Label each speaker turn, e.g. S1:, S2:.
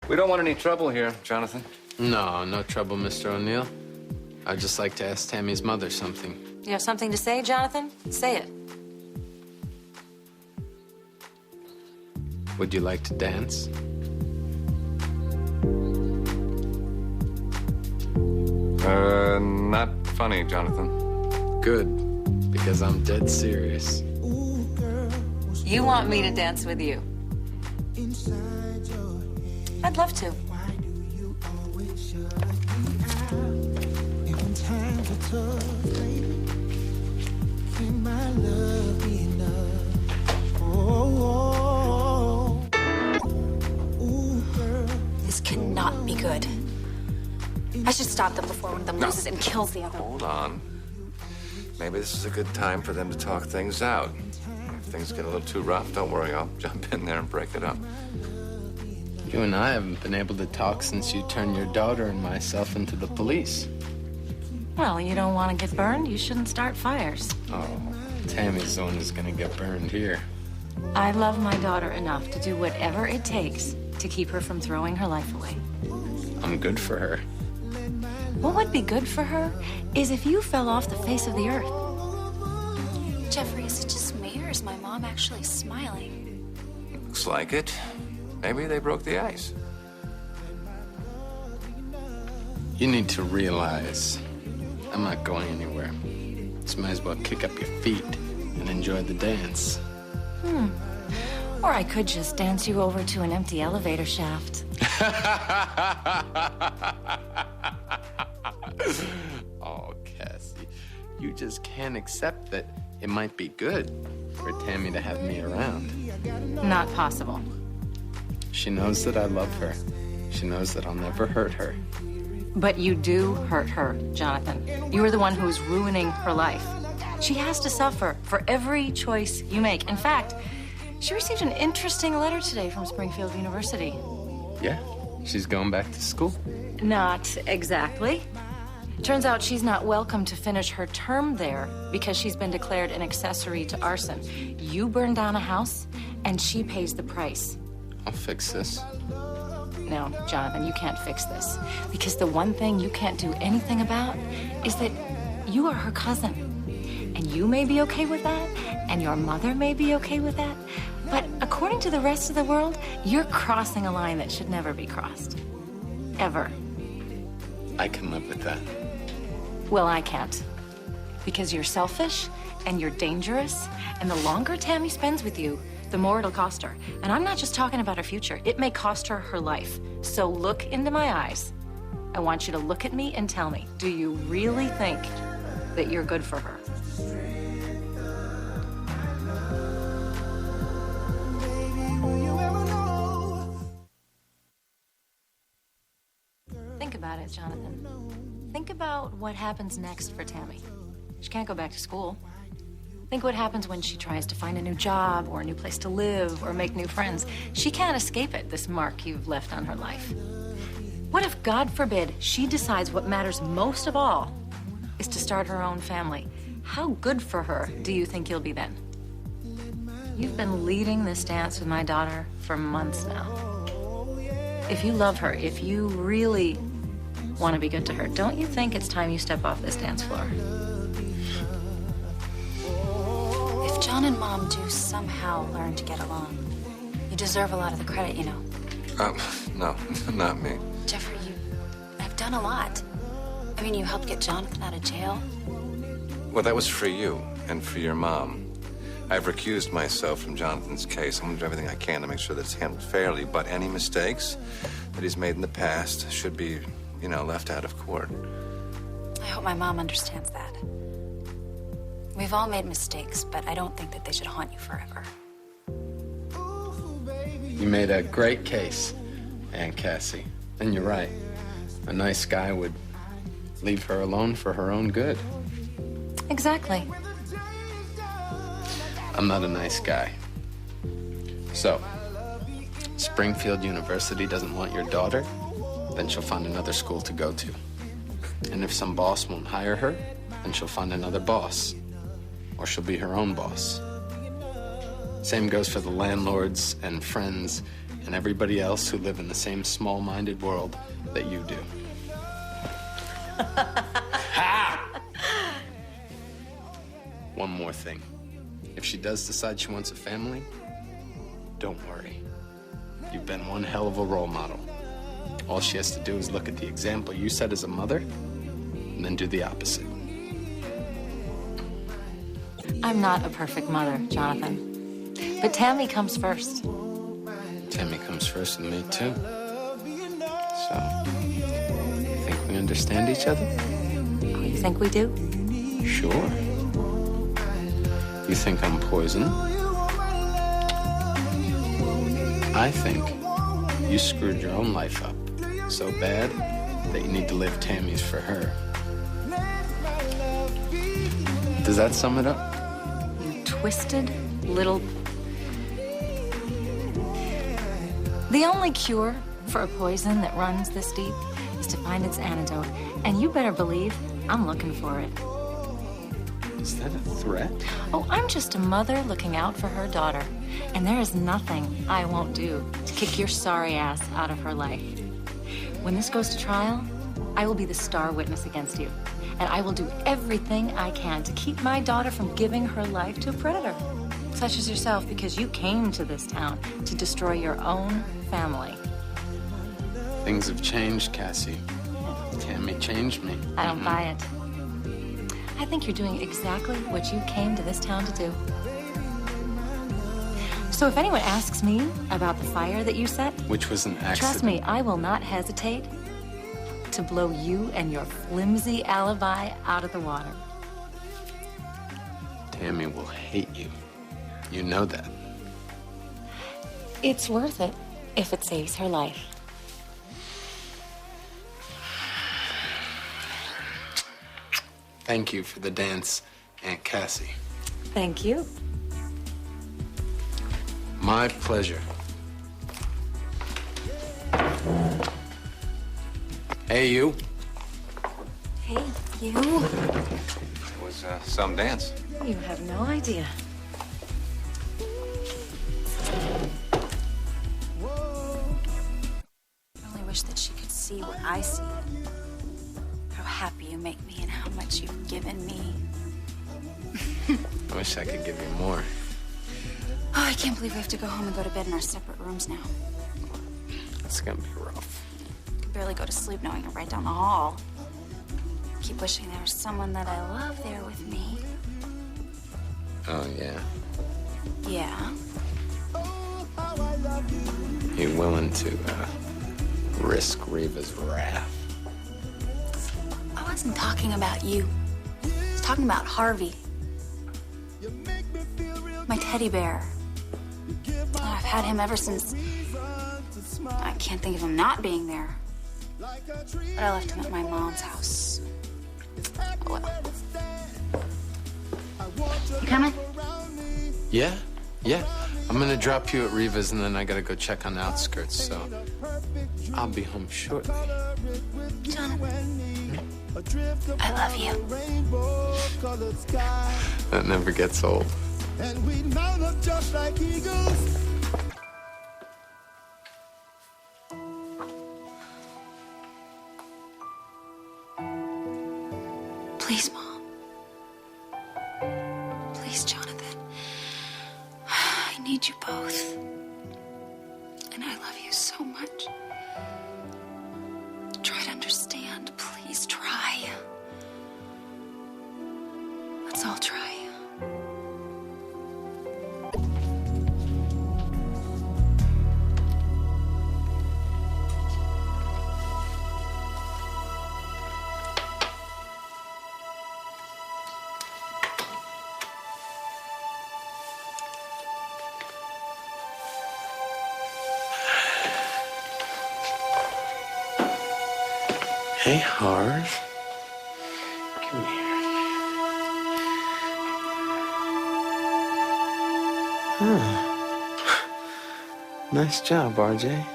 S1: We don't want any trouble here, Jonathan.
S2: No, no trouble, Mr. O'Neill. I'd just like to ask Tammy's mother something.
S3: You have something to say, Jonathan? Say it.
S2: Would you like to dance?
S1: Not funny, Jonathan.
S2: Good, because I'm dead serious.
S3: You want me to dance with you? I'd love to.
S4: This cannot be good. I should stop them before one of them loses and kills the other.
S1: Hold on. Maybe this is a good time for them to talk things out. If things get a little too rough, don't worry. I'll jump in there and break it up.
S2: You and I haven't been able to talk since you turned your daughter and myself into the police.
S3: Well, you don't want to get burned. You shouldn't start fires.
S2: Oh, Tammy's the one who's gonna get burned here.
S3: I love my daughter enough to do whatever it takes to keep her from throwing her life away.
S2: I'm good for her.
S3: What would be good for her is if you fell off the face of the earth.
S4: Jeffrey, is it just me, or is my mom actually smiling?
S1: Looks like it. Maybe they broke the ice.
S2: You need to realize I'm not going anywhere. So might as well kick up your feet and enjoy the dance.
S3: Or I could just dance you over to an empty elevator shaft.
S2: Oh, Cassie, you just can't accept that it might be good for Tammy to have me around.
S3: Not possible.
S2: She knows that I love her. She knows that I'll never hurt her.
S3: But you do hurt her, Jonathan. You are the one who is ruining her life. She has to suffer for every choice you make. In fact, she received an interesting letter today from Springfield University.
S2: Yeah, she's going back to school.
S3: Not exactly. Turns out she's not welcome to finish her term there because she's been declared an accessory to arson. You burned down a house, and she pays the price.
S2: I'll fix this.
S3: No, Jonathan, you can't fix this. Because the one thing you can't do anything about is that you are her cousin. And you may be okay with that, and your mother may be okay with that, but according to the rest of the world, you're crossing a line that should never be crossed. Ever.
S2: I can live with that.
S3: Well, I can't. Because you're selfish, and you're dangerous, and the longer Tammy spends with you, the more it'll cost her. And I'm not just talking about her future. It may cost her her life. So look into my eyes. I want you to look at me and tell me, do you really think that you're good for her? Think about it, Jonathan. Think about what happens next for Tammy. She can't go back to school. Think what happens when she tries to find a new job or a new place to live or make new friends. She can't escape it, this mark you've left on her life. What if, God forbid, she decides what matters most of all is to start her own family? How good for her do you think you'll be then? You've been leading this dance with my daughter for months now. If you love her, if you really want to be good to her, don't you think it's time you step off this dance floor?
S4: If John and Mom do somehow learn to get along, you deserve a lot of the credit, you know.
S1: No, not me.
S4: Jeffrey, you have done a lot. I mean, you helped get Jonathan out of jail.
S1: Well, that was for you and for your mom. I've recused myself from Jonathan's case. I'm going to do everything I can to make sure that it's handled fairly, but any mistakes that he's made in the past should be, left out of court.
S4: I hope my mom understands that. We've all made mistakes, but I don't think that they should haunt you forever.
S2: You made a great case, Aunt Cassie. And you're right. A nice guy would leave her alone for her own good.
S3: Exactly.
S2: I'm not a nice guy. So, Springfield University doesn't want your daughter, then she'll find another school to go to. And if some boss won't hire her, then she'll find another boss. Or she'll be her own boss. Same goes for the landlords and friends and everybody else who live in the same small-minded world that you do. Ha! One more thing. If she does decide she wants a family, don't worry. You've been one hell of a role model. All she has to do is look at the example you set as a mother, and then do the opposite.
S3: I'm not a perfect mother, Jonathan. But Tammy comes first.
S2: Tammy comes first with me, too. So, think we understand each other?
S3: Oh, you think we do?
S2: Sure. You think I'm poison? I think you screwed your own life up so bad that you need to live Tammy's for her. Does that sum it up?
S3: You twisted little... The only cure for a poison that runs this deep is to find its antidote. And you better believe I'm looking for it.
S2: Is that a threat?
S3: Oh, I'm just a mother looking out for her daughter. And there is nothing I won't do to kick your sorry ass out of her life. When this goes to trial, I will be the star witness against you. And I will do everything I can to keep my daughter from giving her life to a predator, such as yourself, because you came to this town to destroy your own family.
S2: Things have changed, Cassie. Tammy changed me.
S3: I don't buy it. I think you're doing exactly what you came to this town to do. So if anyone asks me about the fire that you set,
S2: Which was an accident.
S3: trust me, I will not hesitate to blow you and your flimsy alibi out of the water.
S2: Tammy will hate you. You know that.
S3: It's worth it if it saves her life.
S2: Thank you for the dance, Aunt Cassie.
S3: Thank you.
S2: My pleasure. Hey, you.
S4: Hey, you.
S1: It was some dance.
S3: You have no idea.
S4: I only wish that she could see what I see. How happy you make me and how much you've given me.
S2: I wish I could give you more.
S4: Oh, I can't believe we have to go home and go to bed in our separate rooms now.
S2: It's gonna be rough.
S4: I could barely go to sleep knowing you're right down the hall. Keep wishing there was someone that I love there with me.
S2: Oh, yeah.
S4: Yeah.
S2: You willing to risk Reva's wrath?
S4: I wasn't talking about you. I was talking about Harvey. My teddy bear. I've had him ever since... I can't think of him not being there. But I left him at my mom's house. Oh, well. You coming?
S2: Yeah. I'm gonna drop you at Reva's and then I gotta go check on the outskirts, so I'll be home shortly.
S4: Jonathan, I love you.
S2: That never gets old.
S5: And we mount up just like eagles.
S4: Please, Mom. Please, Jonathan. I need you both. And I love you so much. Try to understand. Please try. Let's all try.
S2: Hey, Harv. Come here. Nice job, RJ.